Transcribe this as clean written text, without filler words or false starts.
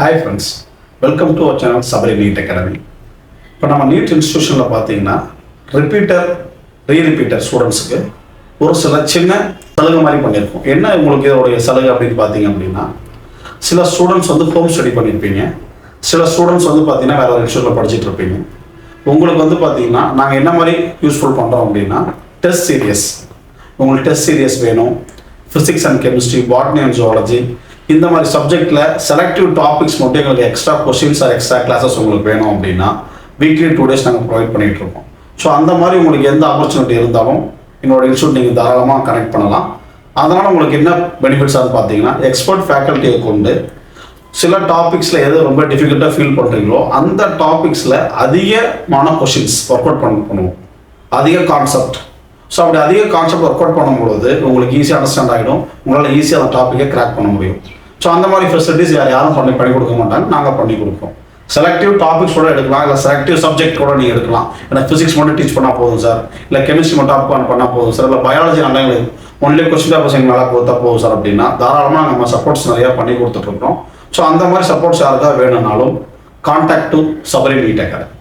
Hi friends, welcome to our channel Sabari NEET Academy. இப்போ நம்ம NEET இன்ஸ்டியூஷனில் பார்த்தீங்கன்னா ரீரிப்பீட்டர் ஸ்டூடெண்ட்ஸுக்கு ஒரு சில சின்ன சலுகை மாதிரி பண்ணியிருக்கோம். என்ன உங்களுக்கு இதோடைய சலுகை அப்படின்னு பார்த்தீங்க அப்படின்னா, சில ஸ்டூடெண்ட்ஸ் வந்து ஹோம் ஸ்டடி பண்ணியிருப்பீங்க, சில ஸ்டூடெண்ட்ஸ் வந்து பார்த்தீங்கன்னா வேறு ஒரு இன்ஸ்டியூட்டில் படிச்சுட்டு இருப்பீங்க. உங்களுக்கு வந்து பார்த்தீங்கன்னா நாங்கள் என்ன மாதிரி யூஸ்ஃபுல் பண்ணுறோம் அப்படின்னா, டெஸ்ட் சீரியஸ், உங்களுக்கு டெஸ்ட் சீரியஸ் வேணும், physics and chemistry, botany and zoology, இந்த மாதிரி சப்ஜெக்டில் செலக்டிவ் டாபிக்ஸ் மட்டும் எங்களுக்கு extra questions or extra classes உங்களுக்கு வேணும் அப்படின்னா வீக்லி 2 days நாங்கள் ப்ரொவைட் பண்ணிகிட்டு இருக்கோம். ஸோ அந்த மாதிரி உங்களுக்கு எந்த ஆப்பர்ச்சுனிட்டி இருந்தாலும் எங்களோட இன்ஸ்டியூட் நீங்கள் தாராளமாக கனெக்ட் பண்ணலாம். அதனால் உங்களுக்கு என்ன பெனிஃபிட்ஸாக பார்த்தீங்கன்னா, எக்ஸ்பர்ட் ஃபேக்கல்ட்டியை கொண்டு சில டாபிக்ஸில் எது ரொம்ப டிஃபிகல்ட்டாக ஃபீல் பண்ணுறீங்களோ அந்த டாபிக்ஸில் அதிகமான கொஷின்ஸ் ஒர்க் அவுட் பண்ணுவோம், அதிக கான்செப்ட். ஸோ அப்படி அதிக கான்செப்ட் ஒர்க் அவுட் பண்ணும்பொழுது உங்களுக்கு ஈஸியாக அண்டர்ஸ்டாண்ட் ஆகிடும், உங்களால் ஈஸியாக அந்த டாப்பிக்கை கிராக் பண்ண முடியும். ஸோ அந்த மாதிரி ஃபெசிலிட்டிஸ் யாரும் பண்ணி கொடுக்க மாட்டாங்க, நாங்கள் பண்ணி கொடுப்போம். செலக்டிவ் டாபிக்ஸ் கூட எடுக்கலாம், இல்லை செலக்டிவ் சப்ஜெக்ட் கூட நீங்கள் எடுக்கலாம். எனக்கு ஃபிசிக்ஸ் மட்டும் டீச் பண்ணால் போதும் சார், இல்லை கெமிஸ்ட்ரி மட்டும் டாப் பண்ணால் போதும் சார், இல்லை பயாலஜி நல்லா ஒன்லி கொஸ்டின் பேப்பர்ஸ் எங்களுக்கு நல்லா கொடுத்தா போதும் சார் அப்படின்னா தாராளமாக நம்ம சப்போர்ட்ஸ் நிறையா பண்ணி கொடுத்துட்ருக்கோம். ஸோ அந்த மாதிரி சப்போர்ட்ஸ் யாருக்காக வேணும்னாலும் contact to Sabari NEET academy.